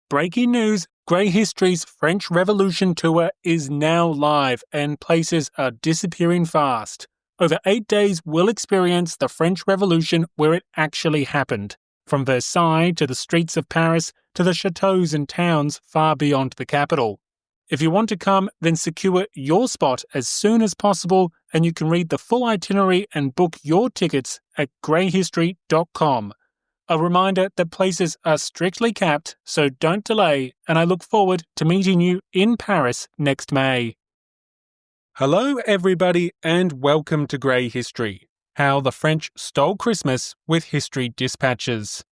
Breaking news, Grey History's French Revolution tour is now live and places are disappearing fast. Over 8 days, we'll experience the French Revolution where it actually happened, from Versailles to the streets of Paris to the chateaux and towns far beyond the capital. If you want to come, then secure your spot as soon as possible and you can read the full itinerary and book your tickets at greyhistory.com. A reminder that places are strictly capped, so don't delay, and I look forward to meeting you in Paris next May. Hello everybody and welcome to Grey History, how the French stole Christmas with History Dispatches.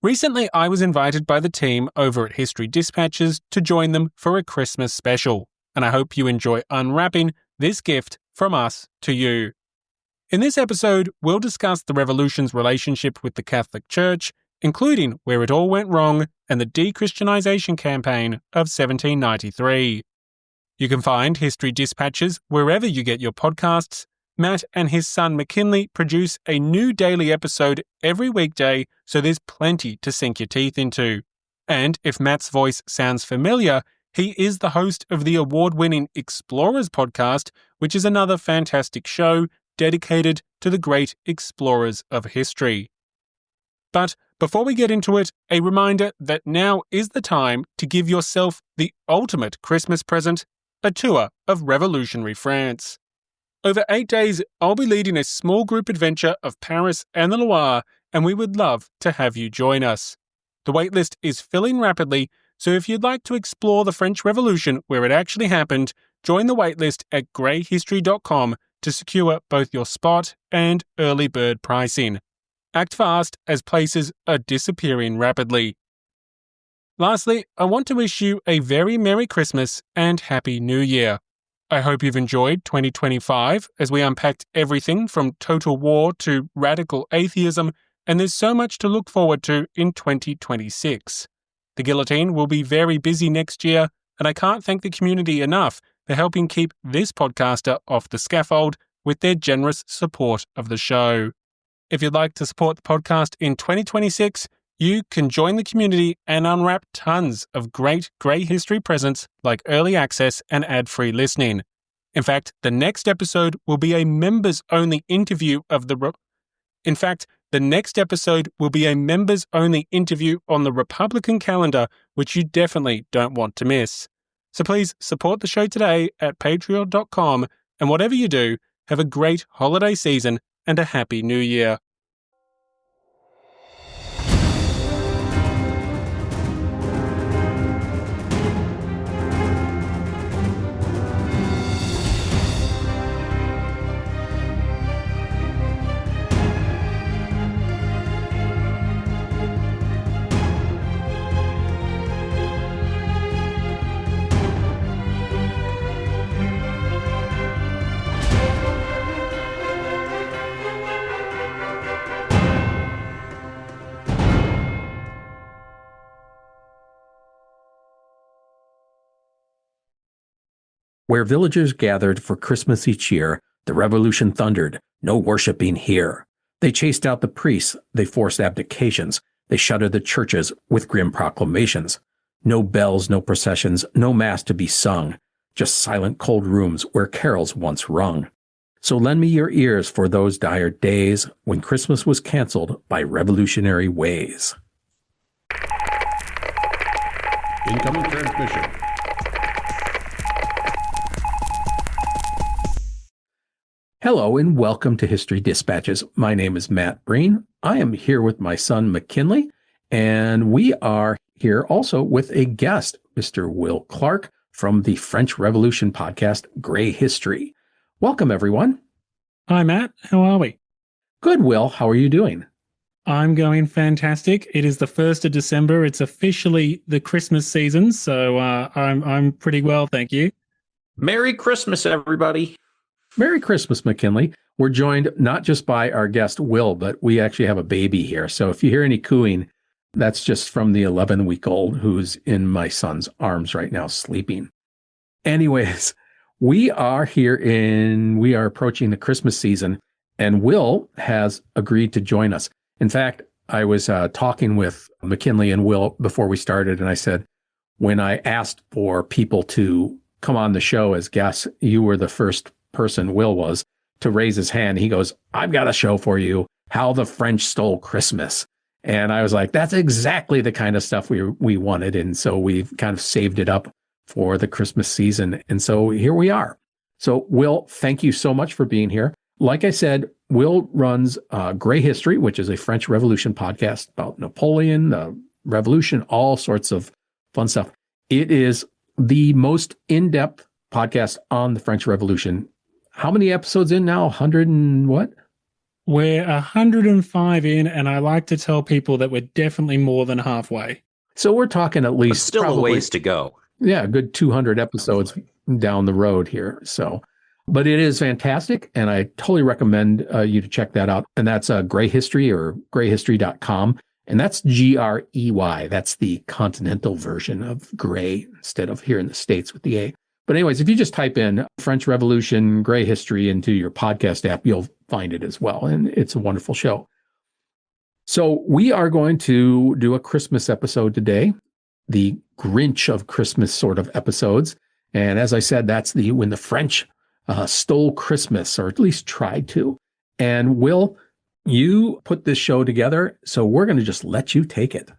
Recently I was invited by the team over at History Dispatches to join them for a Christmas special, and I hope you enjoy unwrapping this gift from us to you. In this episode, we'll discuss the Revolution's relationship with the Catholic Church, including where it all went wrong and the dechristianisation campaign of 1793. You can find History Dispatches wherever you get your podcasts. Matt and his son McKinley produce a new daily episode every weekday, so there's plenty to sink your teeth into. And if Matt's voice sounds familiar, he is the host of the award-winning Explorers podcast, which is another fantastic show dedicated to the great explorers of history. But before we get into it, a reminder that now is the time to give yourself the ultimate Christmas present, a tour of revolutionary France. Over 8 days, I'll be leading a small group adventure of Paris and the Loire, and we would love to have you join us. The waitlist is filling rapidly, so if you'd like to explore the French Revolution where it actually happened, join the waitlist at greyhistory.com to secure both your spot and early bird pricing. Act fast as places are disappearing rapidly. Lastly, I want to wish you a very Merry Christmas and Happy New Year. I hope you've enjoyed 2025 as we unpacked everything from total war to radical atheism, and there's so much to look forward to in 2026. The guillotine will be very busy next year, and I can't thank the community enough for helping keep this podcaster off the scaffold with their generous support of the show. If you'd like to support the podcast in 2026, you can join the community and unwrap tons of great Grey History presents like early access and ad-free listening. In fact, the next episode will be a members-only interview on the Republican calendar, which you definitely don't want to miss. So please support the show today at patreon.com, and whatever you do, have a great holiday season and a happy new year. Where villagers gathered for Christmas each year, the revolution thundered, "No worshipping here." They chased out the priests, they forced abdications, they shuttered the churches with grim proclamations. No bells, no processions, no mass to be sung, just silent cold rooms where carols once rung. So lend me your ears for those dire days when Christmas was canceled by revolutionary ways. Incoming transmission. Hello and welcome to History Dispatches. My name is Matt Breen. I am here with my son McKinley, and we are here also with a guest, Mr. Will Clark from the French Revolution podcast, Grey History. Welcome, everyone. Hi Matt, how are we? Good, Will. How are you doing? I'm going fantastic. It is the 1st of December. It's officially the Christmas season, so I'm pretty well, thank you. Merry Christmas, everybody. Merry Christmas, McKinley. We're joined not just by our guest, Will, but we actually have a baby here. So if you hear any cooing, that's just from the 11-week-old who's in my son's arms right now sleeping. Anyways, we are approaching the Christmas season, and Will has agreed to join us. In fact, I was talking with McKinley and Will before we started, and I said, when I asked for people to come on the show as guests, you were the first person, Will was, to raise his hand. He goes, I've got a show for you, How the French Stole Christmas. And I was like, that's exactly the kind of stuff we wanted. And so we've kind of saved it up for the Christmas season. And so here we are. So Will, thank you so much for being here. Like I said, Will runs Gray History, which is a French Revolution podcast about Napoleon, the Revolution, all sorts of fun stuff. It is the most in-depth podcast on the French Revolution. How many episodes in now? 100 and what? We're 105 in, and I like to tell people that we're definitely more than halfway. So we're talking at least Still probably, a ways to go. Yeah, a good 200 episodes down the road here. So, but it is fantastic, and I totally recommend you to check that out. And that's Gray History or grayhistory.com. And that's Grey. That's the continental version of gray instead of here in the States with the A. But anyways, if you just type in French Revolution, Gray History into your podcast app, you'll find it as well. And it's a wonderful show. So we are going to do a Christmas episode today, the Grinch of Christmas sort of episodes. And as I said, that's when the French stole Christmas, or at least tried to. And Will, you put this show together, so we're going to just let you take it.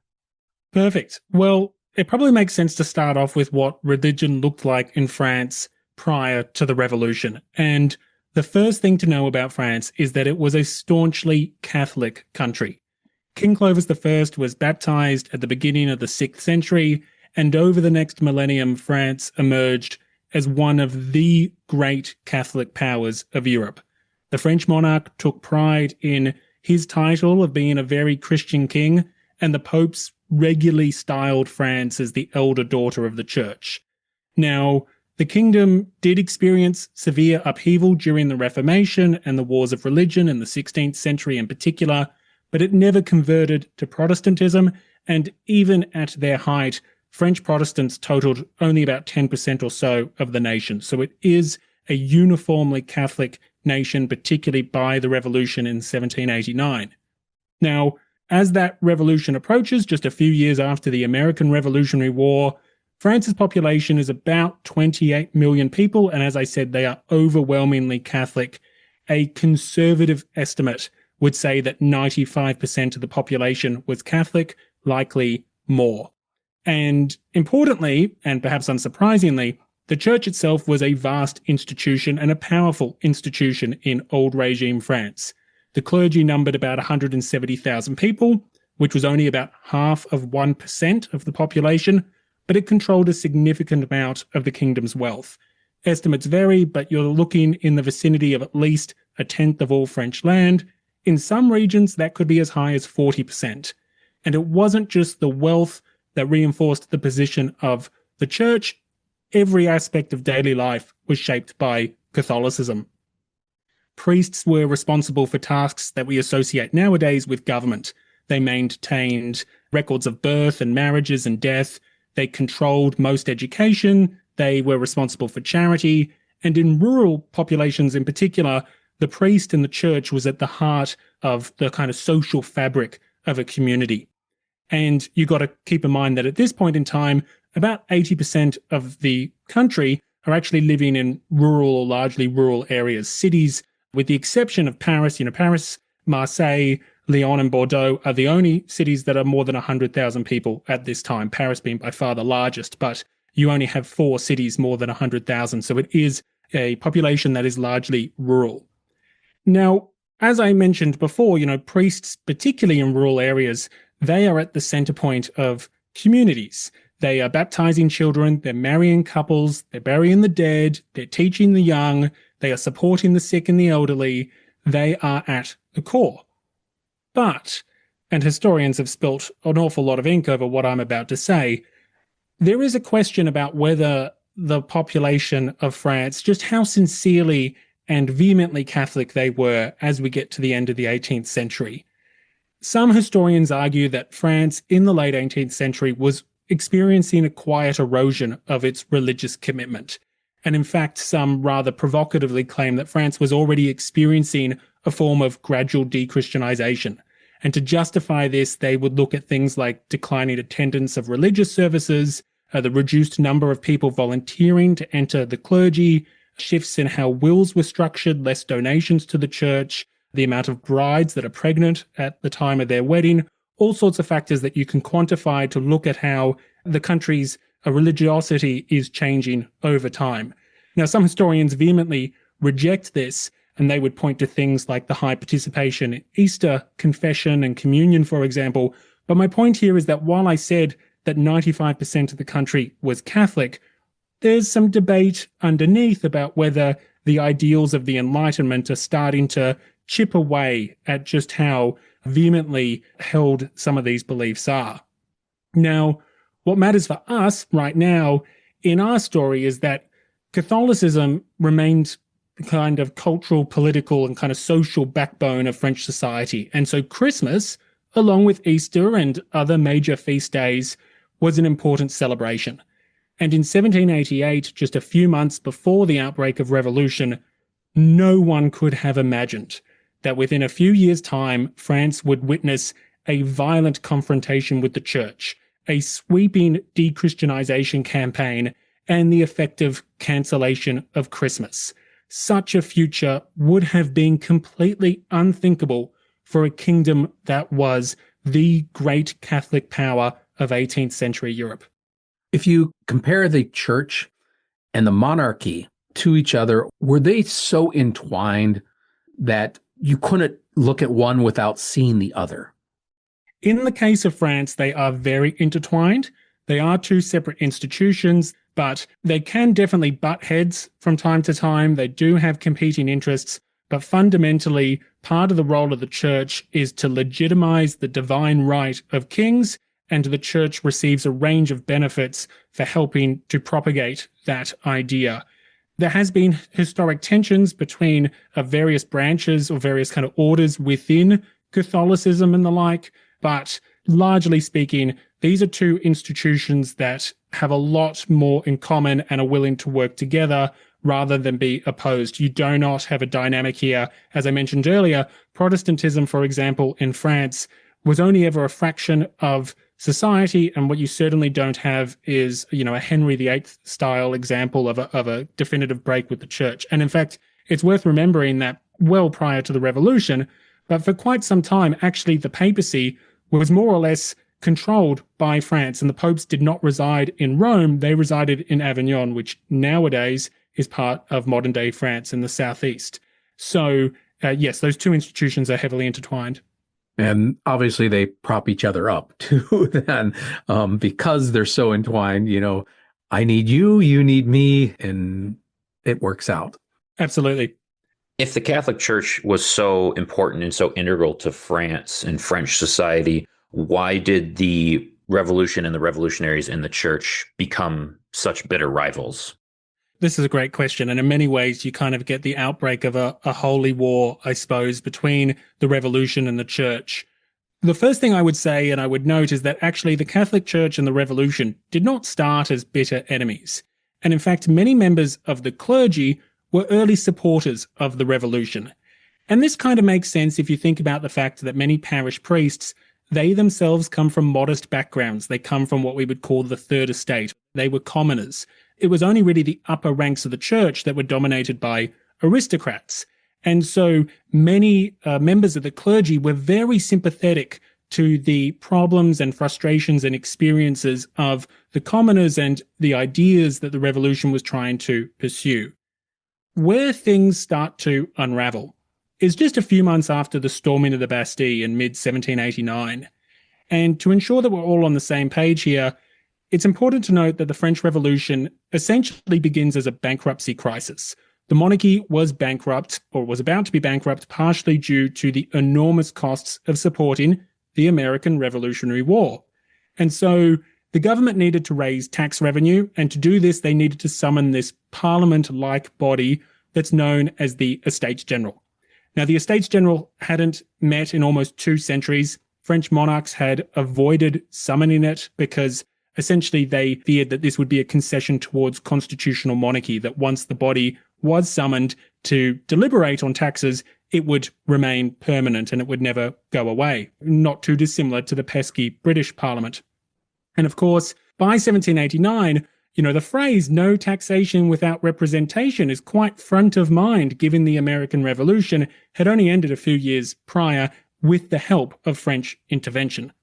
Perfect. Well, it probably makes sense to start off with what religion looked like in France prior to the revolution. And the first thing to know about France is that it was a staunchly Catholic country. King Clovis I was baptized at the beginning of the 6th century, and over the next millennium, France emerged as one of the great Catholic powers of Europe. The French monarch took pride in his title of being a very Christian king, and the popes regularly styled France as the elder daughter of the church. Now, the kingdom did experience severe upheaval during the Reformation and the wars of religion in the 16th century in particular, but it never converted to Protestantism, and even at their height, French Protestants totaled only about 10% or so of the nation. So it is a uniformly Catholic nation, particularly by the revolution in 1789. Now, as that revolution approaches, just a few years after the American Revolutionary War, France's population is about 28 million people, and as I said, they are overwhelmingly Catholic. A conservative estimate would say that 95% of the population was Catholic, likely more. And importantly, and perhaps unsurprisingly, the church itself was a vast institution and a powerful institution in old regime France. The clergy numbered about 170,000 people, which was only about half of 1% of the population, but it controlled a significant amount of the kingdom's wealth. Estimates vary, but you're looking in the vicinity of at least a tenth of all French land. In some regions, that could be as high as 40%. And it wasn't just the wealth that reinforced the position of the church. Every aspect of daily life was shaped by Catholicism. Priests were responsible for tasks that we associate nowadays with government. They maintained records of birth and marriages and death. They controlled most education. They were responsible for charity. And in rural populations in particular, the priest and the church was at the heart of the kind of social fabric of a community. And you got to keep in mind that at this point in time, about 80% of the country are actually living in rural or largely rural areas. Cities, with the exception of Paris, Paris, Marseille, Lyon and Bordeaux are the only cities that are more than 100,000 people at this time, Paris being by far the largest, but you only have 4 cities more than 100,000. So it is a population that is largely rural. Now, as I mentioned before, priests, particularly in rural areas, they are at the center point of communities. They are baptizing children, they're marrying couples, they're burying the dead, they're teaching the young, they are supporting the sick and the elderly. They are at the core. But, and historians have spilt an awful lot of ink over what I'm about to say, there is a question about whether the population of France, just how sincerely and vehemently Catholic they were as we get to the end of the 18th century. Some historians argue that France in the late 18th century was experiencing a quiet erosion of its religious commitment. And in fact, some rather provocatively claim that France was already experiencing a form of gradual dechristianization. And to justify this, they would look at things like declining attendance of religious services, the reduced number of people volunteering to enter the clergy, shifts in how wills were structured, less donations to the church, the amount of brides that are pregnant at the time of their wedding, all sorts of factors that you can quantify to look at how the country's religiosity is changing over time. Now, some historians vehemently reject this, and they would point to things like the high participation in Easter, confession, and communion, for example. But my point here is that while I said that 95% of the country was Catholic, there's some debate underneath about whether the ideals of the Enlightenment are starting to chip away at just how vehemently held some of these beliefs are. Now, what matters for us right now in our story is that Catholicism remained the kind of cultural, political, and kind of social backbone of French society. And so Christmas, along with Easter and other major feast days, was an important celebration. And in 1788, just a few months before the outbreak of revolution, no one could have imagined that within a few years' time, France would witness a violent confrontation with the church, a sweeping dechristianization campaign, and the effective cancellation of Christmas. Such a future would have been completely unthinkable for a kingdom that was the great Catholic power of 18th century Europe. If you compare the church and the monarchy to each other, were they so entwined that you couldn't look at one without seeing the other? In the case of France, they are very intertwined. They are two separate institutions, but they can definitely butt heads from time to time. They do have competing interests, but fundamentally, part of the role of the church is to legitimize the divine right of kings, and the church receives a range of benefits for helping to propagate that idea. There has been historic tensions between various branches or various kind of orders within Catholicism and the like, but largely speaking, these are two institutions that have a lot more in common and are willing to work together rather than be opposed. You do not have a dynamic here. As I mentioned earlier, Protestantism, for example, in France was only ever a fraction of society, and what you certainly don't have is, a Henry VIII style example of a definitive break with the church. And in fact, it's worth remembering that well prior to the revolution, but for quite some time, actually, the papacy was more or less controlled by France, and the popes did not reside in Rome. They resided in Avignon, which nowadays is part of modern-day France in the southeast. So, yes, those two institutions are heavily intertwined. And obviously they prop each other up too, then, because they're so entwined, I need you, you need me, and it works out. Absolutely. If the Catholic Church was so important and so integral to France and French society, why did the revolution and the revolutionaries in the church become such bitter rivals? This is a great question. And in many ways, you kind of get the outbreak of a holy war, I suppose, between the revolution and the church. The first thing I would say, and I would note, is that actually the Catholic Church and the revolution did not start as bitter enemies. And in fact, many members of the clergy were early supporters of the revolution. And this kind of makes sense if you think about the fact that many parish priests, they themselves come from modest backgrounds. They come from what we would call the third estate. They were commoners. It was only really the upper ranks of the church that were dominated by aristocrats. And so many members of the clergy were very sympathetic to the problems and frustrations and experiences of the commoners and the ideas that the revolution was trying to pursue. Where things start to unravel is just a few months after the storming of the Bastille in mid-1789. And to ensure that we're all on the same page here, it's important to note that the French Revolution essentially begins as a bankruptcy crisis. The monarchy was bankrupt, or was about to be bankrupt, partially due to the enormous costs of supporting the American Revolutionary War. And so the government needed to raise tax revenue, and to do this, they needed to summon this parliament-like body that's known as the Estates General. Now, the Estates General hadn't met in almost 2 centuries. French monarchs had avoided summoning it because essentially they feared that this would be a concession towards constitutional monarchy, that once the body was summoned to deliberate on taxes, it would remain permanent and it would never go away, not too dissimilar to the pesky British Parliament. And of course, by 1789, the phrase no taxation without representation is quite front of mind, given the American Revolution had only ended a few years prior with the help of French intervention.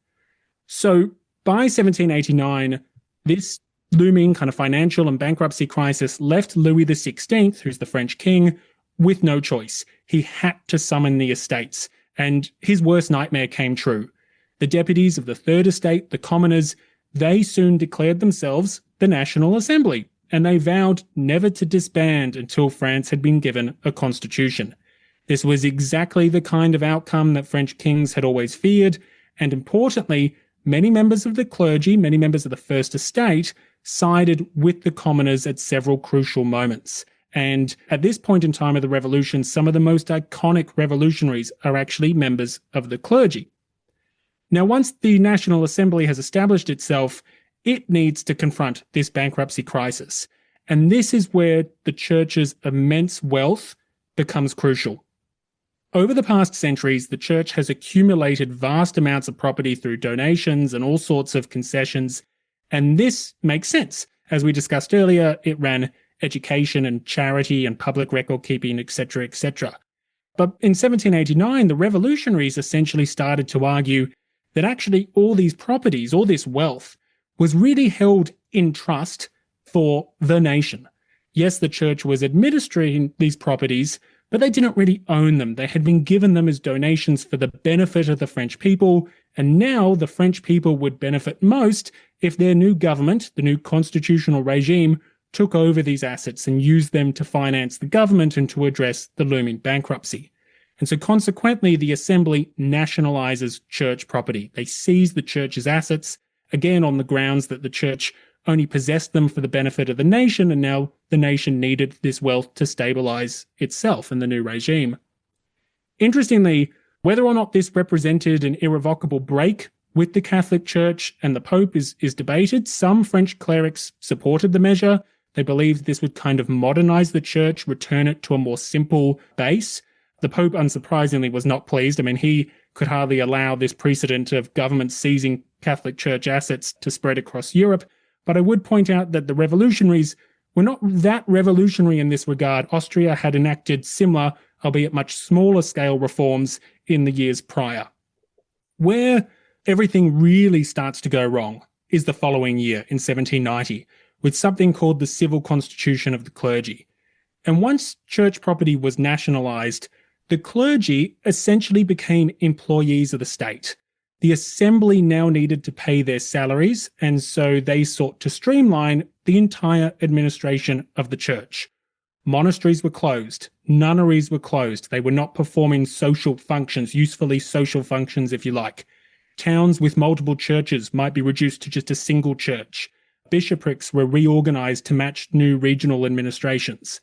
So by 1789, this looming kind of financial and bankruptcy crisis left Louis XVI, who's the French king, with no choice. He had to summon the estates, and his worst nightmare came true. The deputies of the Third Estate, the commoners, they soon declared themselves the National Assembly, and they vowed never to disband until France had been given a constitution. This was exactly the kind of outcome that French kings had always feared, and importantly, many members of the clergy, many members of the First Estate, sided with the commoners at several crucial moments. And at this point in time of the revolution, some of the most iconic revolutionaries are actually members of the clergy. Now, once the National Assembly has established itself, it needs to confront this bankruptcy crisis. And this is where the church's immense wealth becomes crucial. Over the past centuries, the church has accumulated vast amounts of property through donations and all sorts of concessions. And this makes sense. As we discussed earlier, it ran education and charity and public record keeping, etc., etc. But in 1789, the revolutionaries essentially started to argue that actually all these properties, all this wealth, was really held in trust for the nation. Yes, the church was administering these properties, but they didn't really own them. They had been given them as donations for the benefit of the French people, and now the French people would benefit most if their new government, the new constitutional regime, took over these assets and used them to finance the government and to address the looming bankruptcy. And so consequently, the Assembly nationalizes church property. They seize the church's assets, again on the grounds that the church only possessed them for the benefit of the nation, and now the nation needed this wealth to stabilize itself in the new regime. Interestingly, whether or not this represented an irrevocable break with the Catholic Church and the Pope is debated. Some French clerics supported the measure. They believed this would kind of modernize the church, return it to a more simple base. The Pope, unsurprisingly, was not pleased. I mean, he could hardly allow this precedent of governments seizing Catholic Church assets to spread across Europe. But I would point out that the revolutionaries were not that revolutionary in this regard. Austria had enacted similar, albeit much smaller scale reforms in the years prior. Where everything really starts to go wrong is the following year, in 1790, with something called the Civil Constitution of the Clergy. And once church property was nationalized, the clergy essentially became employees of the state. The Assembly now needed to pay their salaries, and so they sought to streamline the entire administration of the church. Monasteries were closed. Nunneries were closed. They were not performing social functions, usefully social functions, if you like. Towns with multiple churches might be reduced to just a single church. Bishoprics were reorganized to match new regional administrations.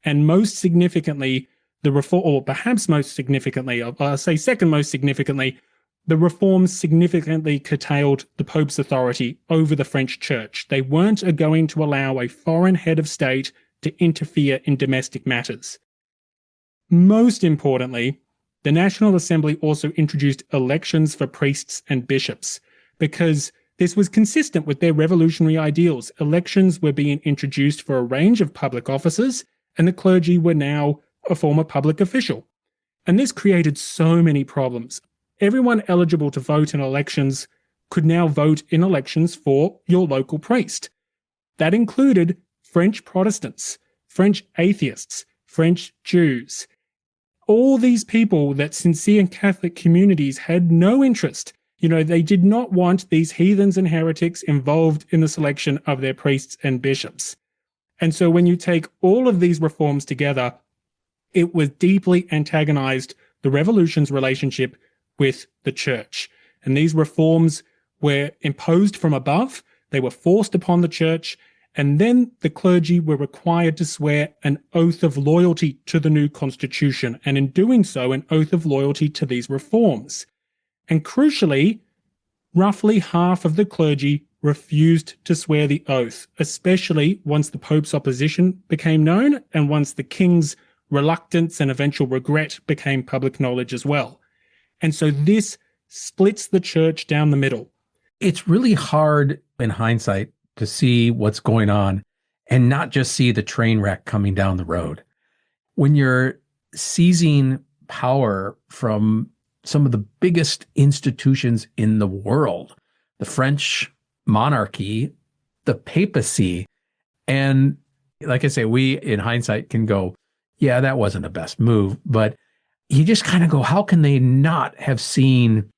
And most significantly, the reform, or perhaps most significantly, I'll say second most significantly, the reforms significantly curtailed the Pope's authority over the French church. They weren't going to allow a foreign head of state to interfere in domestic matters. Most importantly, the National Assembly also introduced elections for priests and bishops, because this was consistent with their revolutionary ideals. Elections were being introduced for a range of public offices, and the clergy were now a former public official. And this created so many problems. Everyone eligible to vote in elections could now vote in elections for your local priest. That included French Protestants, French atheists, French Jews. All these people that sincere Catholic communities had no interest. They did not want these heathens and heretics involved in the selection of their priests and bishops. And so when you take all of these reforms together, it was deeply antagonized the revolution's relationship with the church. And these reforms were imposed from above. They were forced upon the church. And then the clergy were required to swear an oath of loyalty to the new constitution, and in doing so, an oath of loyalty to these reforms. And crucially, roughly half of the clergy refused to swear the oath, especially once the Pope's opposition became known and once the king's reluctance and eventual regret became public knowledge as well. And so this splits the church down the middle. It's really hard in hindsight to see what's going on and not just see the train wreck coming down the road. When you're seizing power from some of the biggest institutions in the world, the French monarchy, the papacy, and like I say, we in hindsight can go, yeah, that wasn't the best move, but you just kind of go, how can they not have seen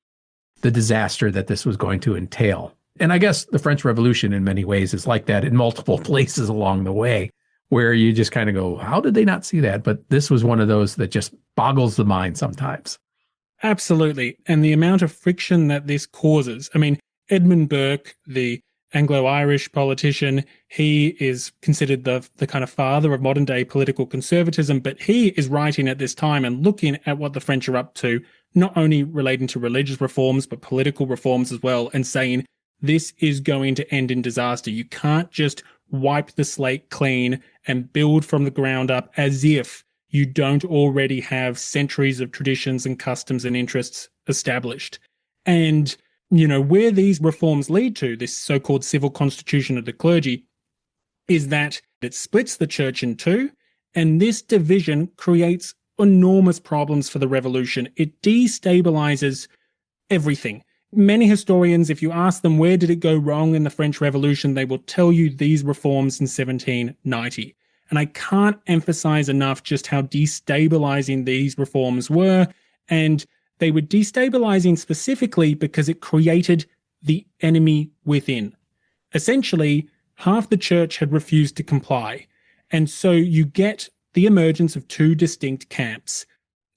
the disaster that this was going to entail? And I guess the French Revolution in many ways is like that in multiple places along the way, where you just kind of go, how did they not see that? But this was one of those that just boggles the mind sometimes. Absolutely. And the amount of friction that this causes. I mean, Edmund Burke, the Anglo-Irish politician, he is considered the kind of father of modern day political conservatism, but he is writing at this time and looking at what the French are up to, not only relating to religious reforms, but political reforms as well, and saying this is going to end in disaster. You can't just wipe the slate clean and build from the ground up as if you don't already have centuries of traditions and customs and interests established. And where these reforms lead to, this so-called civil constitution of the clergy, is that it splits the church in two, and this division creates enormous problems for the revolution. It destabilizes everything. Many historians, if you ask them where did it go wrong in the French Revolution, they will tell you these reforms in 1790. And I can't emphasize enough just how destabilizing these reforms were, and they were destabilizing specifically because it created the enemy within. Essentially, half the church had refused to comply. And so you get the emergence of two distinct camps.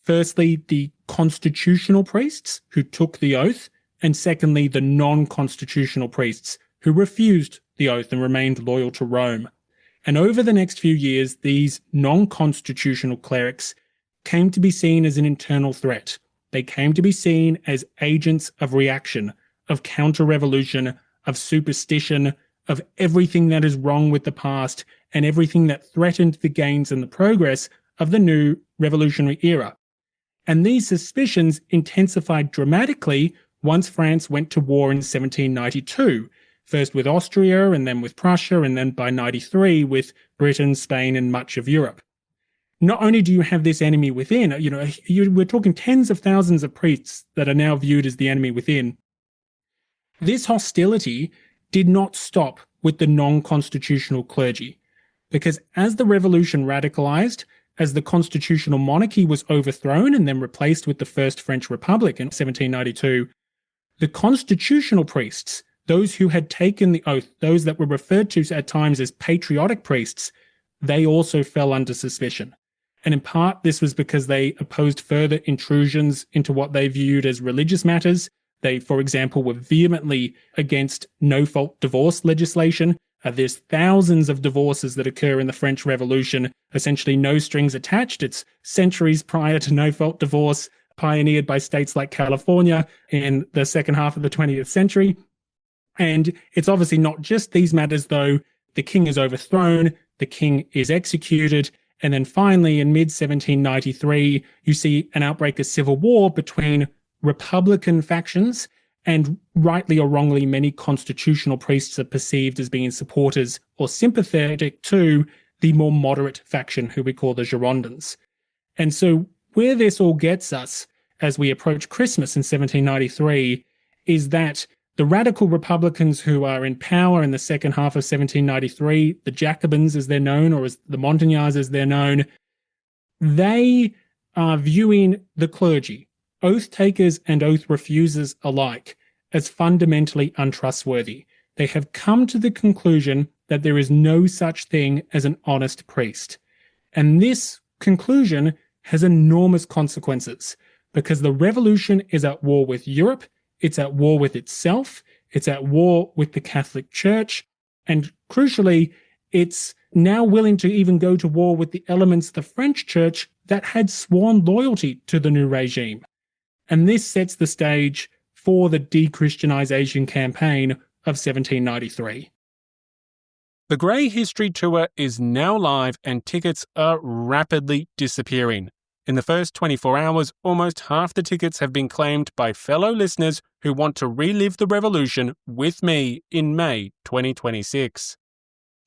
Firstly, the constitutional priests who took the oath, and secondly, the non-constitutional priests who refused the oath and remained loyal to Rome. And over the next few years, these non-constitutional clerics came to be seen as an internal threat. They came to be seen as agents of reaction, of counter-revolution, of superstition, of everything that is wrong with the past and everything that threatened the gains and the progress of the new revolutionary era. And these suspicions intensified dramatically once France went to war in 1792, first with Austria and then with Prussia and then by 93 with Britain, Spain and much of Europe. Not only do you have this enemy within, we're talking tens of thousands of priests that are now viewed as the enemy within. This hostility did not stop with the non-constitutional clergy, because as the revolution radicalized, as the constitutional monarchy was overthrown and then replaced with the First French Republic in 1792, the constitutional priests, those who had taken the oath, those that were referred to at times as patriotic priests, they also fell under suspicion. And in part, this was because they opposed further intrusions into what they viewed as religious matters. They, for example, were vehemently against no-fault divorce legislation. There's thousands of divorces that occur in the French Revolution, essentially no strings attached. It's centuries prior to no-fault divorce, pioneered by states like California in the second half of the 20th century. And it's obviously not just these matters, though. The king is overthrown, the king is executed, and then finally in mid-1793, you see an outbreak of civil war between Republican factions, and rightly or wrongly, many constitutional priests are perceived as being supporters or sympathetic to the more moderate faction, who we call the Girondins. And so where this all gets us as we approach Christmas in 1793 is that the radical Republicans who are in power in the second half of 1793, the Jacobins as they're known, or as the Montagnards as they're known, they are viewing the clergy, oath takers and oath refusers alike, as fundamentally untrustworthy. They have come to the conclusion that there is no such thing as an honest priest. And this conclusion has enormous consequences, because the revolution is at war with Europe, it's at war with itself, it's at war with the Catholic Church, and crucially, it's now willing to even go to war with the elements of the French Church that had sworn loyalty to the new regime. And this sets the stage for the dechristianization campaign of 1793. The Grey History Tour is now live and tickets are rapidly disappearing. In the first 24 hours, almost half the tickets have been claimed by fellow listeners who want to relive the revolution with me in May 2026.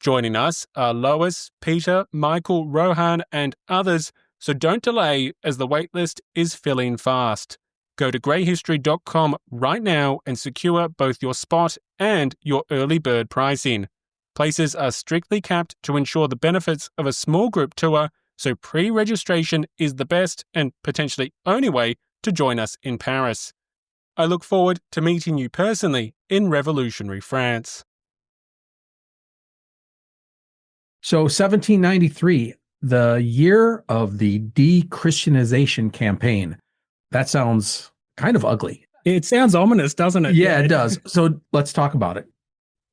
Joining us are Lois, Peter, Michael, Rohan, and others, so don't delay as the waitlist is filling fast. Go to greyhistory.com right now and secure both your spot and your early bird pricing. Places are strictly capped to ensure the benefits of a small group tour, so pre-registration is the best and potentially only way to join us in Paris. I look forward to meeting you personally in revolutionary France. So 1793, the year of the dechristianization campaign. That sounds kind of ugly. It sounds ominous, doesn't it? Yeah, it does. So let's talk about it.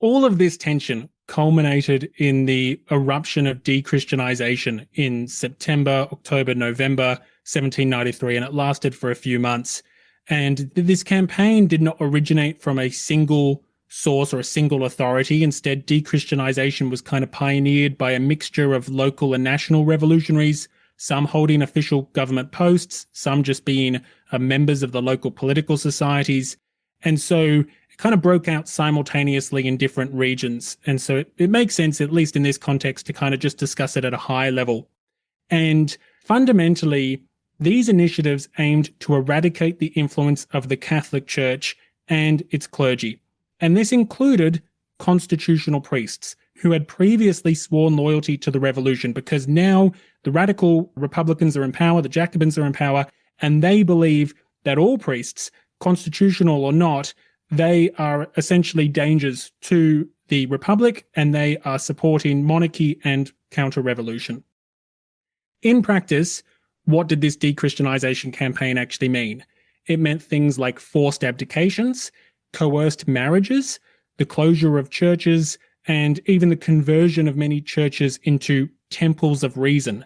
All of this tension culminated in the eruption of dechristianization in September, October, November 1793, and it lasted for a few months. And this campaign did not originate from a single source or a single authority. Instead, dechristianization was kind of pioneered by a mixture of local and national revolutionaries, some holding official government posts, some just being members of the local political societies. And so it kind of broke out simultaneously in different regions. And so it makes sense, at least in this context, to kind of just discuss it at a high level. And fundamentally, these initiatives aimed to eradicate the influence of the Catholic Church and its clergy. And this included constitutional priests who had previously sworn loyalty to the revolution, because now the radical Republicans are in power, the Jacobins are in power, and they believe that all priests, constitutional or not, they are essentially dangers to the Republic, and they are supporting monarchy and counter-revolution. In practice, what did this dechristianization campaign actually mean? It meant things like forced abdications, coerced marriages, the closure of churches, and even the conversion of many churches into temples of reason.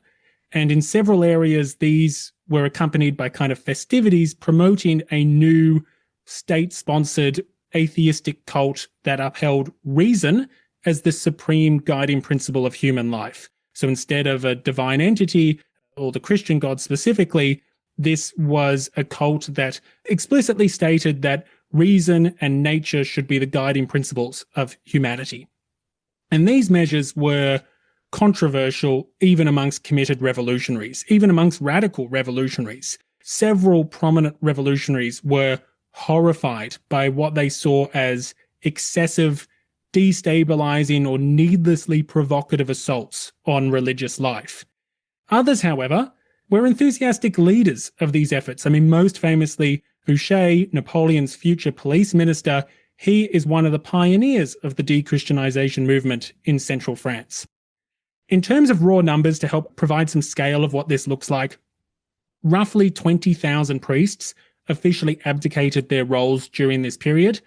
And in several areas, these were accompanied by kind of festivities promoting a new state-sponsored atheistic cult that upheld reason as the supreme guiding principle of human life. So instead of a divine entity, or the Christian God specifically, this was a cult that explicitly stated that reason and nature should be the guiding principles of humanity. And these measures were controversial even amongst committed revolutionaries, even amongst radical revolutionaries. Several prominent revolutionaries were horrified by what they saw as excessive, destabilizing, or needlessly provocative assaults on religious life. Others, however, were enthusiastic leaders of these efforts. I mean, most famously, Fouché, Napoleon's future police minister, he is one of the pioneers of the dechristianization movement in central France. In terms of raw numbers, to help provide some scale of what this looks like, roughly 20,000 priests officially abdicated their roles during this period,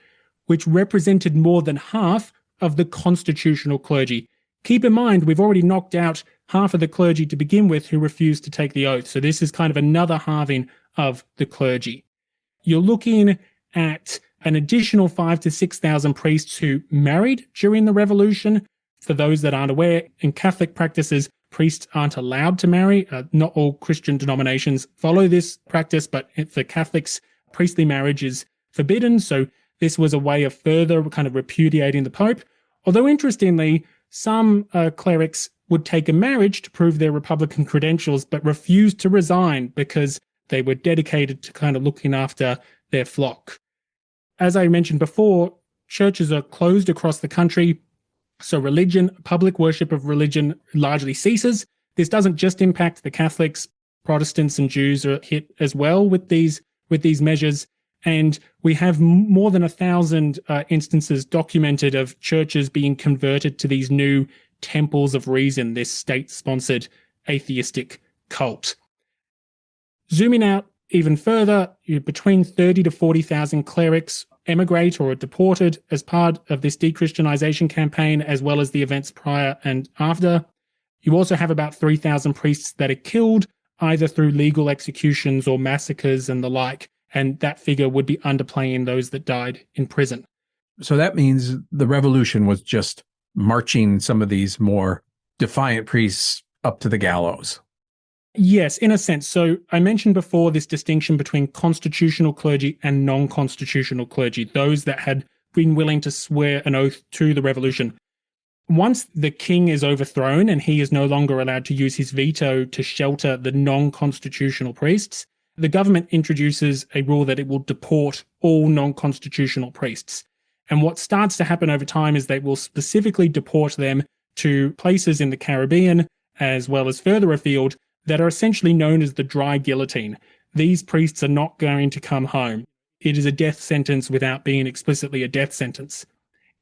which represented more than half of the constitutional clergy. Keep in mind, we've already knocked out half of the clergy to begin with who refused to take the oath. So this is kind of another halving of the clergy. You're looking at an additional 5,000 to 6,000 priests who married during the revolution. For those that aren't aware, in Catholic practices, priests aren't allowed to marry. Not all Christian denominations follow this practice, but for Catholics, priestly marriage is forbidden. So this was a way of further kind of repudiating the Pope. Although interestingly, some clerics would take a marriage to prove their Republican credentials, but refused to resign because they were dedicated to kind of looking after their flock. As I mentioned before, churches are closed across the country, so religion, public worship of religion largely ceases. This doesn't just impact the Catholics. Protestants and Jews are hit as well with these measures. And we have more than 1,000 instances documented of churches being converted to these new temples of reason, this state-sponsored atheistic cult. Zooming out even further, between 30 to 40,000 clerics emigrate or are deported as part of this dechristianization campaign, as well as the events prior and after. You also have about 3,000 priests that are killed, either through legal executions or massacres and the like, and that figure would be underplaying those that died in prison. So that means the revolution was just marching some of these more defiant priests up to the gallows. Yes, in a sense. So I mentioned before this distinction between constitutional clergy and non-constitutional clergy, those that had been willing to swear an oath to the revolution. Once the king is overthrown and he is no longer allowed to use his veto to shelter the non-constitutional priests, the government introduces a rule that it will deport all non-constitutional priests. And what starts to happen over time is they will specifically deport them to places in the Caribbean, as well as further afield, that are essentially known as the dry guillotine. These priests are not going to come home. It is a death sentence without being explicitly a death sentence.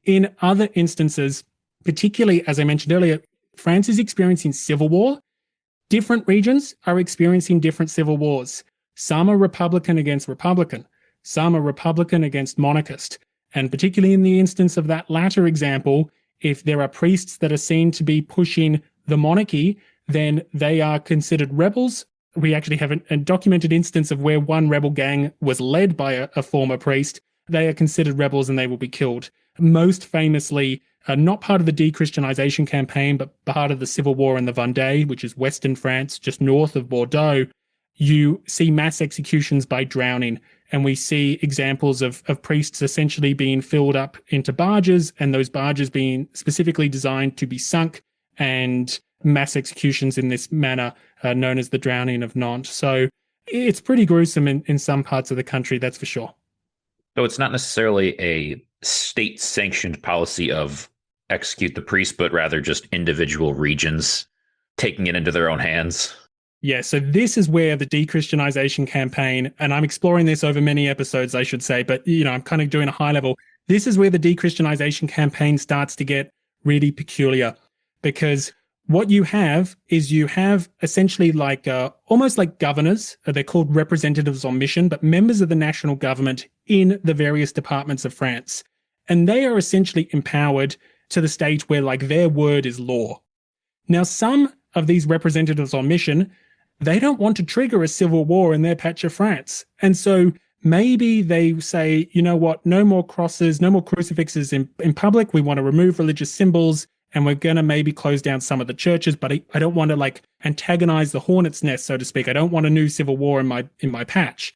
In other instances, particularly, as I mentioned earlier, France is experiencing civil war. Different regions are experiencing different civil wars. Some are Republican against Republican. Some are Republican against monarchist. And particularly in the instance of that latter example, if there are priests that are seen to be pushing the monarchy, then they are considered rebels. We actually have a documented instance of where one rebel gang was led by a former priest. They are considered rebels and they will be killed. Most famously, not part of the dechristianisation campaign, but part of the civil war in the Vendée, which is western France, just north of Bordeaux, you see mass executions by drowning. And we see examples of priests essentially being filled up into barges, and those barges being specifically designed to be sunk, and mass executions in this manner known as the drowning of Nantes. So it's pretty gruesome in some parts of the country, that's for sure. So it's not necessarily a state-sanctioned policy of execute the priest, but rather just individual regions taking it into their own hands. Yeah, so this is where the dechristianisation campaign, and I'm exploring this over many episodes, I should say, but I'm kind of doing a high level. This is where the dechristianisation campaign starts to get really peculiar, because what you have is you have essentially like almost like governors. They're called representatives on mission, but members of the national government in the various departments of France. And they are essentially empowered to the state where like their word is law. Now, some of these representatives on mission, they don't want to trigger a civil war in their patch of France. And so maybe they say, you know what, no more crosses, no more crucifixes in public. We want to remove religious symbols. And we're going to maybe close down some of the churches, but I don't want to like antagonize the hornet's nest, so to speak. I don't want a new civil war in my patch.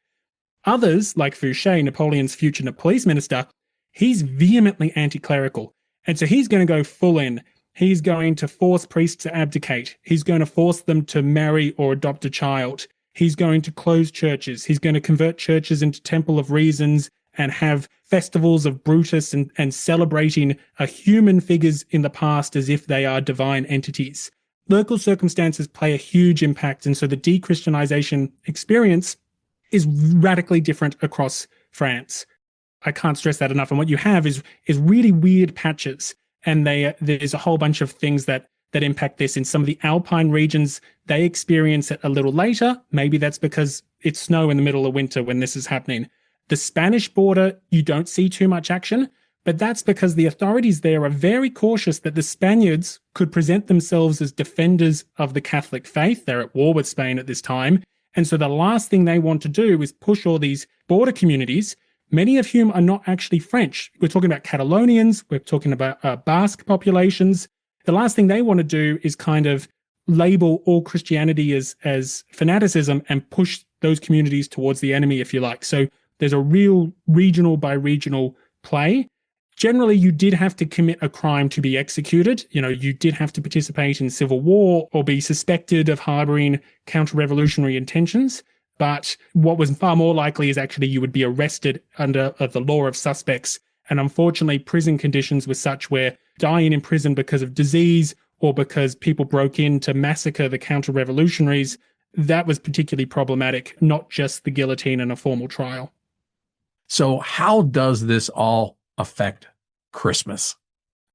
Others, like Fouché, Napoleon's future police minister, he's vehemently anti-clerical. And so he's going to go full in. He's going to force priests to abdicate. He's going to force them to marry or adopt a child. He's going to close churches. He's going to convert churches into temple of reasons and have festivals of Brutus and celebrating human figures in the past as if they are divine entities. Local circumstances play a huge impact, and so the dechristianisation experience is radically different across France. I can't stress that enough. And what you have is really weird patches, and there's a whole bunch of things that impact this. In some of the alpine regions, they experience it a little later. Maybe that's because it's snow in the middle of winter when this is happening. The Spanish border, you don't see too much action, but that's because the authorities there are very cautious that the Spaniards could present themselves as defenders of the Catholic faith. They're at war with Spain at this time. And so the last thing they want to do is push all these border communities, many of whom are not actually French. We're talking about Catalonians. We're talking about Basque populations. The last thing they want to do is kind of label all Christianity as fanaticism and push those communities towards the enemy, if you like. So there's a real regional by regional play. Generally, you did have to commit a crime to be executed. You did have to participate in civil war or be suspected of harboring counter-revolutionary intentions. But what was far more likely is actually you would be arrested under the law of suspects. And unfortunately, prison conditions were such where dying in prison because of disease or because people broke in to massacre the counter-revolutionaries, that was particularly problematic, not just the guillotine and a formal trial. So how does this all affect Christmas?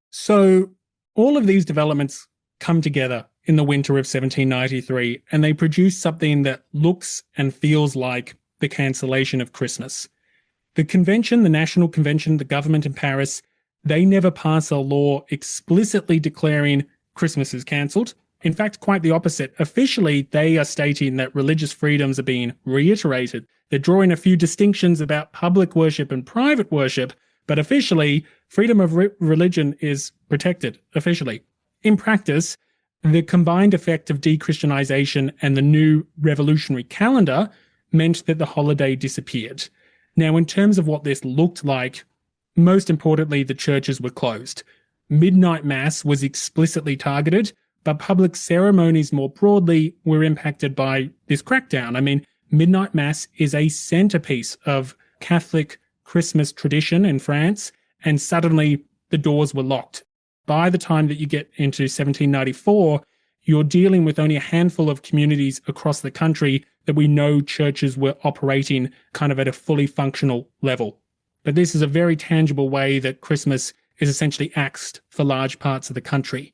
So all of these developments come together in the winter of 1793, and they produce something that looks and feels like the cancellation of Christmas. The convention, the National Convention, the government in Paris, they never pass a law explicitly declaring Christmas is cancelled. In fact, quite the opposite. Officially, they are stating that religious freedoms are being reiterated. They're drawing a few distinctions about public worship and private worship, but officially, freedom of religion is protected officially. In practice, the combined effect of dechristianization and the new revolutionary calendar meant that the holiday disappeared. Now, in terms of what this looked like, most importantly, the churches were closed. Midnight Mass was explicitly targeted, but public ceremonies more broadly were impacted by this crackdown. I mean, Midnight Mass is a centerpiece of Catholic Christmas tradition in France, and suddenly the doors were locked. By the time that you get into 1794, you're dealing with only a handful of communities across the country that we know churches were operating kind of at a fully functional level. But this is a very tangible way that Christmas is essentially axed for large parts of the country.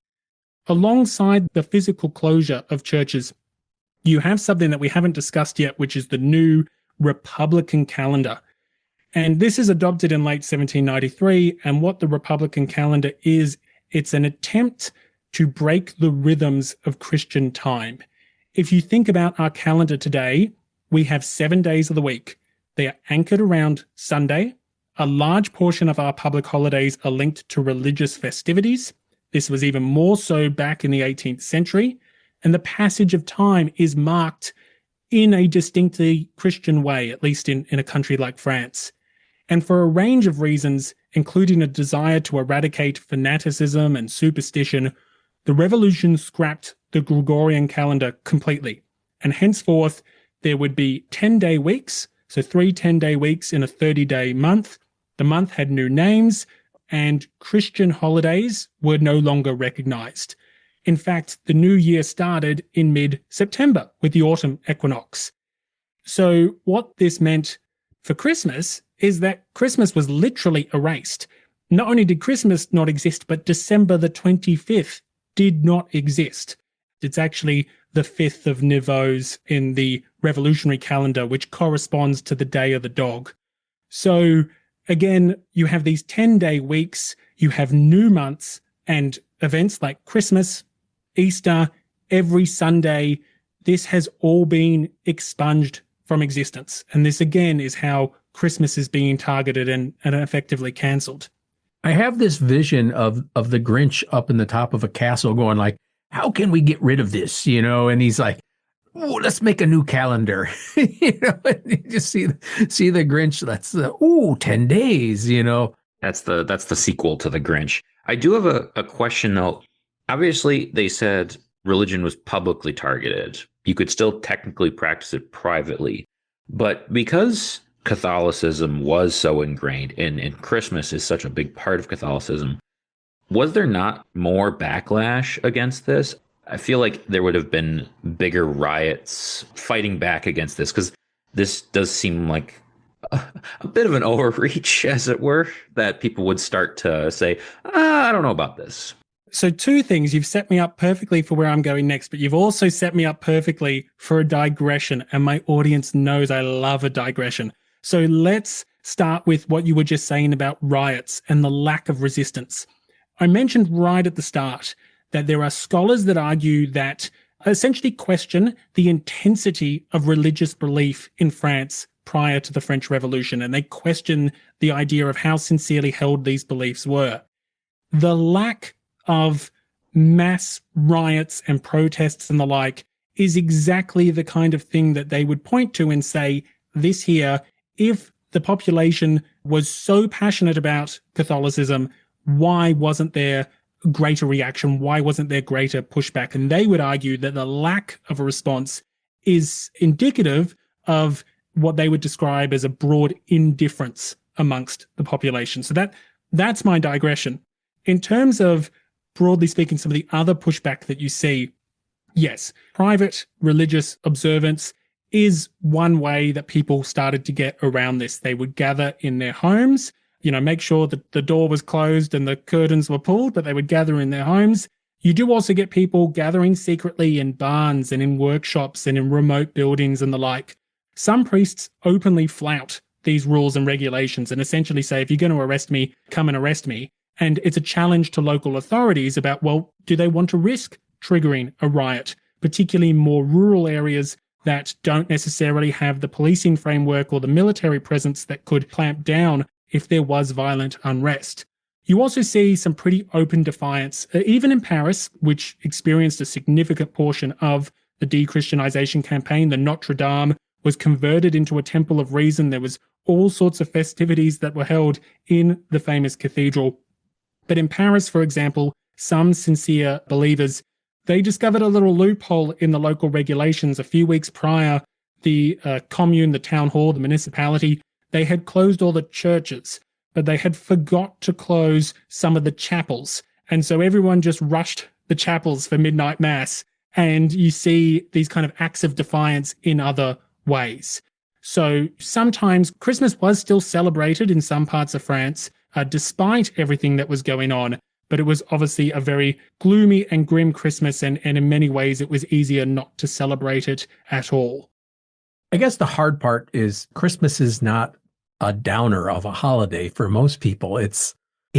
Alongside the physical closure of churches, you have something that we haven't discussed yet, which is the new Republican calendar. And this is adopted in late 1793, and what the Republican calendar is, it's an attempt to break the rhythms of Christian time. If you think about our calendar today, we have 7 days of the week. They are anchored around Sunday. A large portion of our public holidays are linked to religious festivities. This was even more so back in the 18th century. And the passage of time is marked in a distinctly Christian way, at least in a country like France. And for a range of reasons, including a desire to eradicate fanaticism and superstition, the revolution scrapped the Gregorian calendar completely. And henceforth, there would be 10-day weeks, so 3 10-day weeks in a 30-day month. The month had new names, and Christian holidays were no longer recognized. In fact, the new year started in mid-September with the autumn equinox. So what this meant for Christmas is that Christmas was literally erased. Not only did Christmas not exist, but December the 25th did not exist. It's actually the 5th of Nivose in the revolutionary calendar, which corresponds to the Day of the Dog. So again, you have these 10-day weeks, you have new months and events like Christmas, Easter, every Sunday. This has all been expunged from existence. And this again is how Christmas is being targeted and effectively cancelled. I have this vision of the Grinch up in the top of a castle going like, how can we get rid of this? And he's like, oh, let's make a new calendar. And you just see the Grinch. That's 10 days, That's the sequel to the Grinch. I do have a question though. Obviously, they said religion was publicly targeted. You could still technically practice it privately. But because Catholicism was so ingrained and Christmas is such a big part of Catholicism, was there not more backlash against this? I feel like there would have been bigger riots fighting back against this, because this does seem like a bit of an overreach, as it were, that people would start to say, I don't know about this. So 2 things. You've set me up perfectly for where I'm going next, but you've also set me up perfectly for a digression, and my audience knows I love a digression. So let's start with what you were just saying about riots and the lack of resistance. I mentioned right at the start that there are scholars that argue that essentially question the intensity of religious belief in France prior to the French Revolution, and they question the idea of how sincerely held these beliefs were. The lack of mass riots and protests and the like is exactly the kind of thing that they would point to and say, this here, if the population was so passionate about Catholicism, why wasn't there greater reaction? Why wasn't there greater pushback? And they would argue that the lack of a response is indicative of what they would describe as a broad indifference amongst the population. So that's my digression. In terms of, broadly speaking, some of the other pushback that you see, yes, private religious observance is one way that people started to get around this. They would gather in their homes, make sure that the door was closed and the curtains were pulled, but they would gather in their homes. You do also get people gathering secretly in barns and in workshops and in remote buildings and the like. Some priests openly flout these rules and regulations and essentially say, if you're going to arrest me, come and arrest me. And it's a challenge to local authorities about, well, do they want to risk triggering a riot, particularly in more rural areas that don't necessarily have the policing framework or the military presence that could clamp down if there was violent unrest. You also see some pretty open defiance, even in Paris, which experienced a significant portion of the dechristianization campaign. The Notre Dame was converted into a temple of reason. There was all sorts of festivities that were held in the famous cathedral. But in Paris, for example, some sincere believers, they discovered a little loophole in the local regulations. A few weeks prior, the commune, the town hall, the municipality, they had closed all the churches, but they had forgot to close some of the chapels. And so everyone just rushed the chapels for midnight mass. And you see these kind of acts of defiance in other ways. So sometimes Christmas was still celebrated in some parts of France, despite everything that was going on. But it was obviously a very gloomy and grim Christmas, and in many ways it was easier not to celebrate it at all. I guess the hard part is Christmas is not a downer of a holiday for most people. It's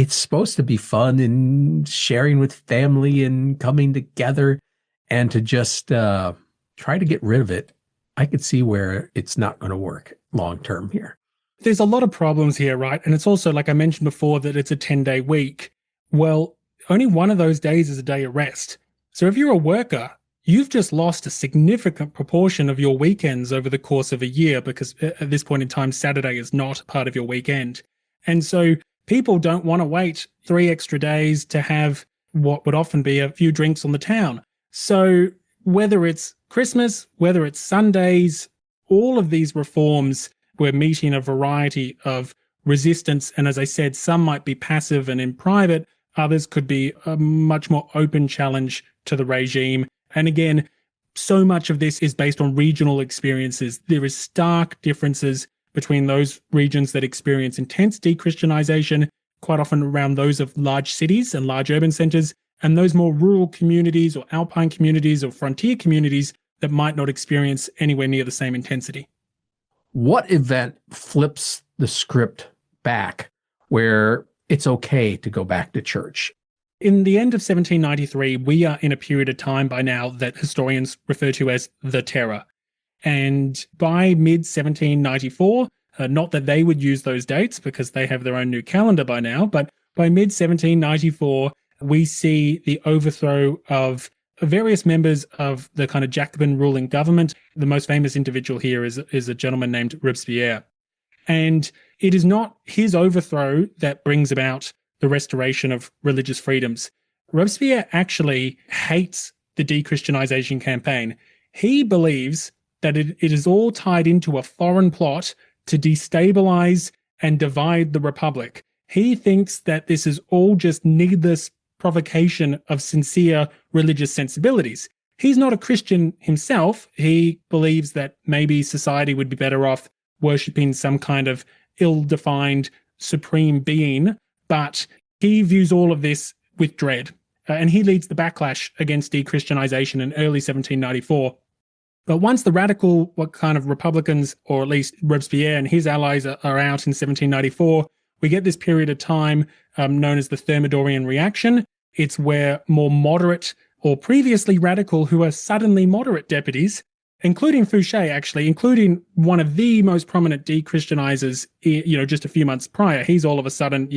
supposed to be fun and sharing with family and coming together, and to just try to get rid of it, I could see where it's not going to work long term here. There's a lot of problems here, right? And it's also, like I mentioned before, that it's a 10-day week. Well, only one of those days is a day of rest. So if you're a worker, you've just lost a significant proportion of your weekends over the course of a year, because at this point in time, Saturday is not part of your weekend. And so people don't want to wait 3 extra days to have what would often be a few drinks on the town. So whether it's Christmas, whether it's Sundays, all of these reforms were meeting a variety of resistance. And as I said, some might be passive and in private, others could be a much more open challenge to the regime. And again, so much of this is based on regional experiences. There is stark differences between those regions that experience intense dechristianization, quite often around those of large cities and large urban centers, and those more rural communities or alpine communities or frontier communities that might not experience anywhere near the same intensity. What event flips the script back where it's okay to go back to church? In the end of 1793, we are in a period of time by now that historians refer to as the Terror. And by mid-1794, not that they would use those dates because they have their own new calendar by now, but by mid-1794, we see the overthrow of various members of the kind of Jacobin ruling government. The most famous individual here is a gentleman named Robespierre. And it is not his overthrow that brings about the restoration of religious freedoms. Robespierre actually hates the dechristianization campaign. He believes that it is all tied into a foreign plot to destabilize and divide the Republic. He thinks that this is all just needless provocation of sincere religious sensibilities. He's not a Christian himself. He believes that maybe society would be better off worshipping some kind of ill-defined supreme being, but he views all of this with dread. And he leads the backlash against dechristianization in early 1794. But once the radical, what kind of Republicans, or at least Robespierre and his allies are out in 1794, we get this period of time known as the Thermidorian reaction. It's where more moderate or previously radical who are suddenly moderate deputies, including Fouché, actually, including one of the most prominent dechristianizers, just a few months prior. He's all of a sudden,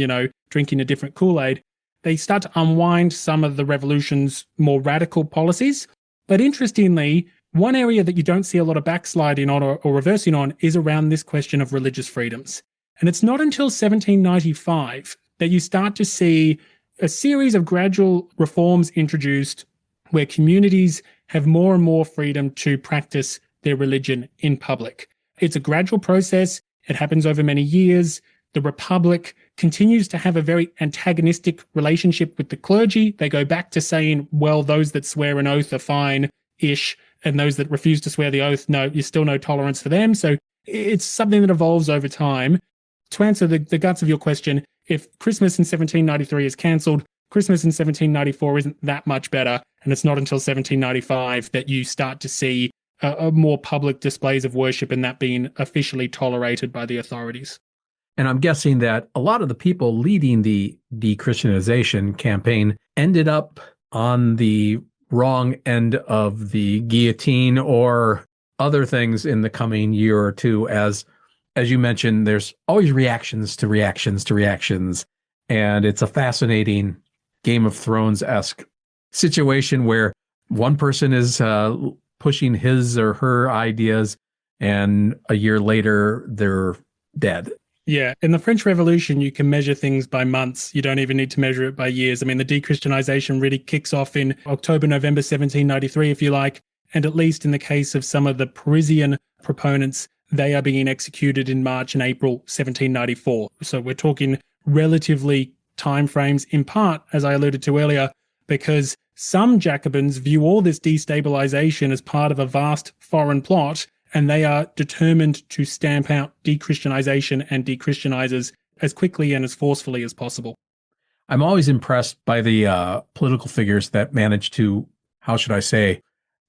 drinking a different Kool-Aid. They start to unwind some of the revolution's more radical policies. But interestingly, one area that you don't see a lot of backsliding on or reversing on is around this question of religious freedoms. And it's not until 1795 that you start to see a series of gradual reforms introduced where communities have more and more freedom to practice their religion in public. It's a gradual process. It happens over many years. The Republic continues to have a very antagonistic relationship with the clergy. They go back to saying, well, those that swear an oath are fine-ish, and those that refuse to swear the oath, no, there's still no tolerance for them. So it's something that evolves over time. To answer the guts of your question, if Christmas in 1793 is cancelled, Christmas in 1794 isn't that much better, and it's not until 1795 that you start to see a more public displays of worship, and that being officially tolerated by the authorities. And I'm guessing that a lot of the people leading the dechristianization campaign ended up on the wrong end of the guillotine or other things in the coming year or two. As you mentioned, there's always reactions to reactions to reactions. And it's a fascinating Game of Thrones-esque situation where one person is pushing his or her ideas, and a year later, they're dead. Yeah, in the French Revolution, you can measure things by months. You don't even need to measure it by years. I mean, the dechristianization really kicks off in October, November 1793, if you like. And at least in the case of some of the Parisian proponents, they are being executed in March and April 1794. So we're talking relatively timeframes, in part, as I alluded to earlier, because some Jacobins view all this destabilization as part of a vast foreign plot, and they are determined to stamp out dechristianization and dechristianizers as quickly and as forcefully as possible. I'm always impressed by the political figures that manage to, how should I say,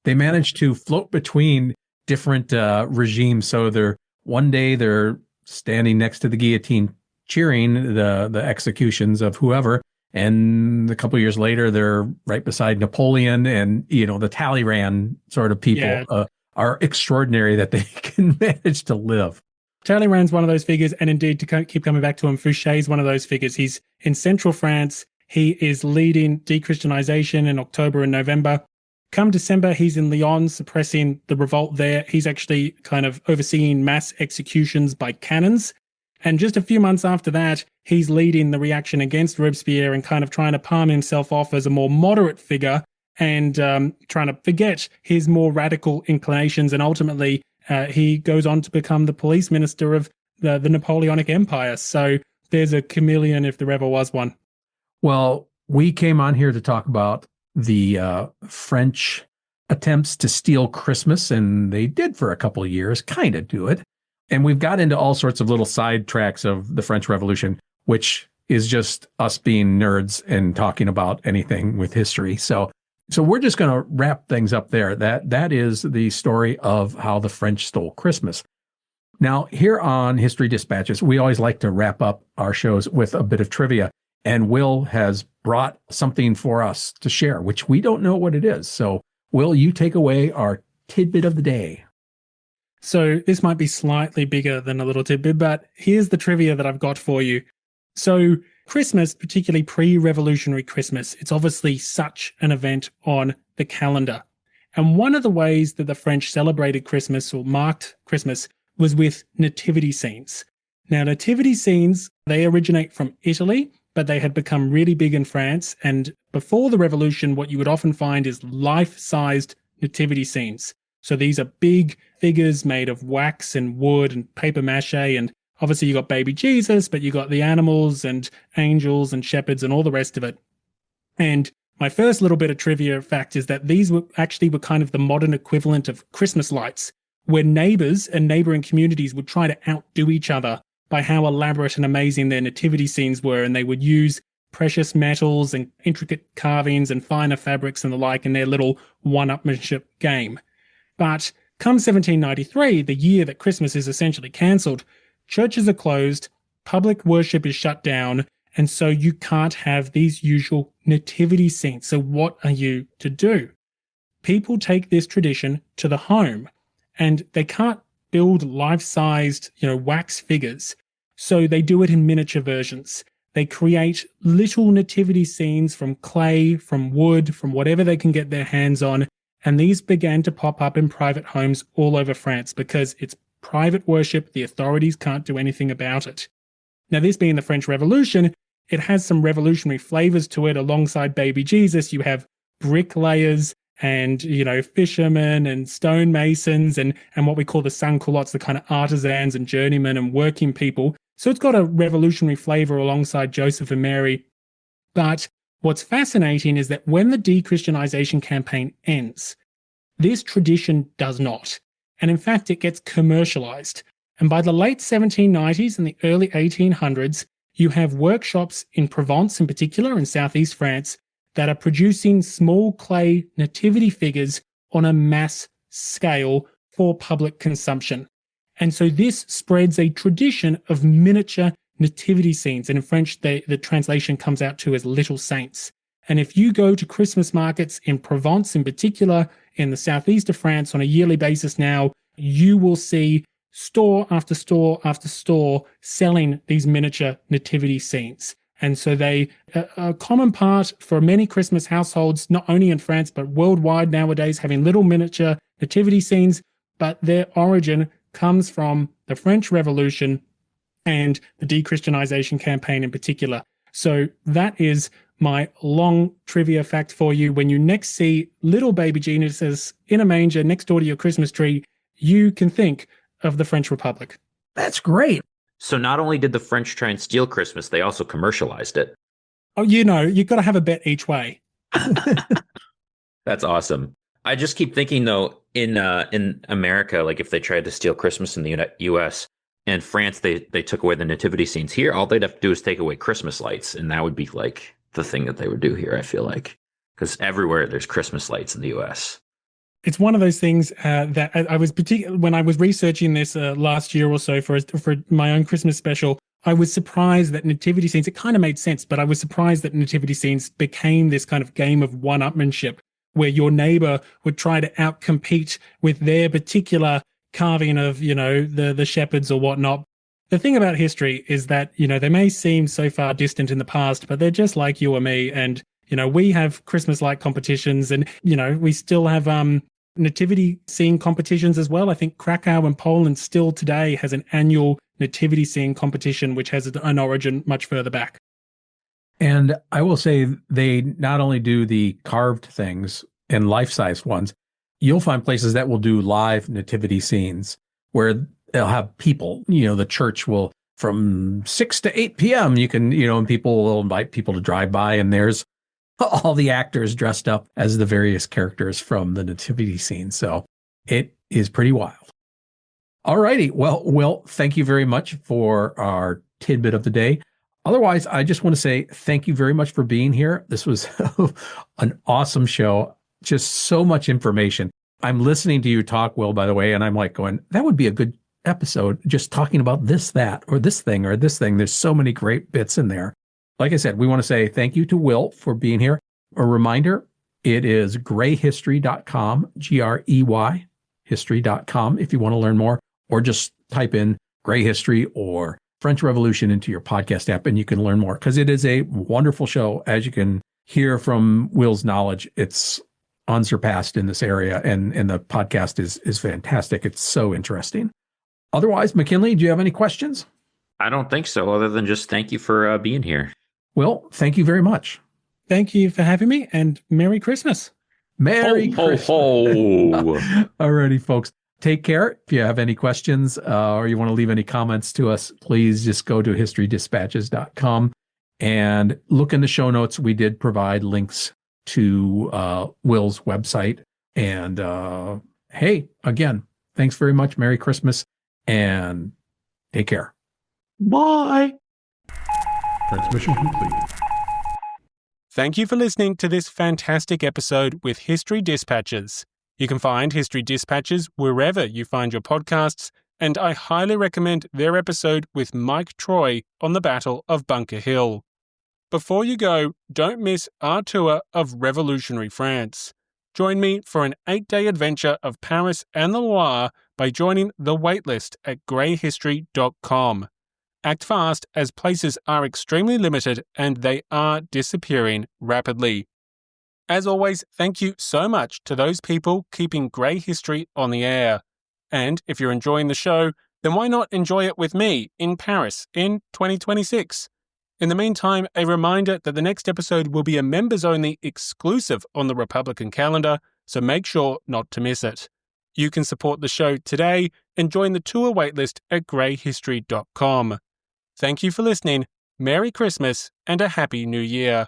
they manage to float between different regimes. So one day they're standing next to the guillotine cheering the executions of whoever, and a couple of years later they're right beside Napoleon, and the Talleyrand sort of people are extraordinary that they can manage to live. Talleyrand's one of those figures, and indeed, to keep coming back to him, Fouché's one of those figures. He's in central France. He is leading dechristianization in October and November. Come December, he's in Lyon suppressing the revolt there. He's actually kind of overseeing mass executions by cannons. And just a few months after that, he's leading the reaction against Robespierre and kind of trying to palm himself off as a more moderate figure and trying to forget his more radical inclinations. And ultimately, he goes on to become the police minister of the Napoleonic Empire. So there's a chameleon if there ever was one. Well, we came on here to talk about the French attempts to steal Christmas, and they did for a couple of years, kind of do it. And we've got into all sorts of little side tracks of the French Revolution, which is just us being nerds and talking about anything with history. So we're just going to wrap things up there. That is the story of how the French stole Christmas. Now, here on History Dispatches, we always like to wrap up our shows with a bit of trivia. And Will has brought something for us to share, which we don't know what it is. So, Will, you take away our tidbit of the day. So this might be slightly bigger than a little tidbit, but here's the trivia that I've got for you. So Christmas, particularly pre-revolutionary Christmas, it's obviously such an event on the calendar. And one of the ways that the French celebrated Christmas or marked Christmas was with nativity scenes. Now, nativity scenes, they originate from Italy, but they had become really big in France. And before the revolution, what you would often find is life-sized nativity scenes. So these are big figures made of wax and wood and paper mache. And obviously you got baby Jesus, but you got the animals and angels and shepherds and all the rest of it. And my first little bit of trivia fact is that these were kind of the modern equivalent of Christmas lights, where neighbors and neighboring communities would try to outdo each other by how elaborate and amazing their nativity scenes were. And they would use precious metals and intricate carvings and finer fabrics and the like in their little one-upmanship game. But come 1793, the year that Christmas is essentially cancelled, churches are closed, public worship is shut down, and so you can't have these usual nativity scenes. So what are you to do? People take this tradition to the home, and they can't build life-sized, wax figures. So they do it in miniature versions. They create little nativity scenes from clay, from wood, from whatever they can get their hands on. And these began to pop up in private homes all over France because it's private worship. The authorities can't do anything about it. Now, this being the French Revolution, it has some revolutionary flavors to it. Alongside baby Jesus, you have bricklayers and, fishermen and stonemasons and what we call the sans-culottes, the kind of artisans and journeymen and working people. So it's got a revolutionary flavor alongside Joseph and Mary. But what's fascinating is that when the dechristianization campaign ends, this tradition does not. And in fact, it gets commercialized. And by the late 1790s and the early 1800s, you have workshops in Provence in particular, in southeast France, that are producing small clay nativity figures on a mass scale for public consumption. And so this spreads a tradition of miniature nativity scenes. And in French, the translation comes out to as little saints. And if you go to Christmas markets in Provence in particular, in the southeast of France on a yearly basis now, you will see store after store after store selling these miniature nativity scenes. And so a common part for many Christmas households, not only in France, but worldwide nowadays, having little miniature nativity scenes, but their origin comes from the French Revolution and the dechristianization campaign in particular. So that is my long trivia fact for you. When you next see little baby Jesus in a manger next door to your Christmas tree, you can think of the French Republic. That's great. So not only did the French try and steal Christmas, they also commercialized it. Oh, you've got to have a bet each way. That's awesome. I just keep thinking, though, in America, like if they tried to steal Christmas in the U.S., and France, they took away the nativity scenes. Here, all they'd have to do is take away Christmas lights, and that would be like the thing that they would do here, I feel like. Because everywhere there's Christmas lights in the U.S. It's one of those things that I was when I was researching this last year or so for my own Christmas special, I was surprised that nativity scenes, it kind of made sense, but I was surprised that nativity scenes became this kind of game of one-upmanship where your neighbor would try to outcompete with their particular carving of, the shepherds or whatnot. The thing about history is that, they may seem so far distant in the past, but they're just like you or me. And, we have Christmas light competitions and, we still have nativity scene competitions as well. I think Krakow in Poland still today has an annual nativity scene competition, which has an origin much further back. And I will say they not only do the carved things and life-size ones, you'll find places that will do live nativity scenes where they'll have people, the church will from 6 to 8 p.m. You can, and people will invite people to drive by and there's all the actors dressed up as the various characters from the nativity scene. So it is pretty wild. All righty. Well, Will, thank you very much for our tidbit of the day. Otherwise, I just want to say thank you very much for being here. This was an awesome show. Just so much information. I'm listening to you talk, Will, by the way, and I'm like going, that would be a good episode just talking about this, that, or this thing, or this thing. There's so many great bits in there. Like I said, we want to say thank you to Will for being here. A reminder, it is greyhistory.com, Grey history.com if you want to learn more, or just type in Grey History or French Revolution into your podcast app and you can learn more because it is a wonderful show. As you can hear from Will's knowledge, it's unsurpassed in this area and the podcast is fantastic. It's so interesting. Otherwise, McKinley, do you have any questions? I don't think so, other than just thank you for being here. Will, thank you very much. Thank you for having me and Merry Christmas. Merry Christmas. Alrighty, folks. Take care. If you have any questions or you want to leave any comments to us, please just go to historydispatches.com and look in the show notes. We did provide links to Will's website. And hey, again, thanks very much. Merry Christmas and take care. Bye. Transmission complete. Thank you for listening to this fantastic episode with History Dispatches. You can find History Dispatches wherever you find your podcasts, and I highly recommend their episode with Mike Troy on the Battle of Bunker Hill. Before you go, don't miss our tour of revolutionary France. Join me for an 8-day adventure of Paris and the Loire by joining the waitlist at greyhistory.com. Act fast as places are extremely limited and they are disappearing rapidly. As always, thank you so much to those people keeping Grey History on the air. And if you're enjoying the show, then why not enjoy it with me in Paris in 2026? In the meantime, a reminder that the next episode will be a members-only exclusive on the Republican calendar, so make sure not to miss it. You can support the show today and join the tour waitlist at greyhistory.com. Thank you for listening, Merry Christmas, and a Happy New Year.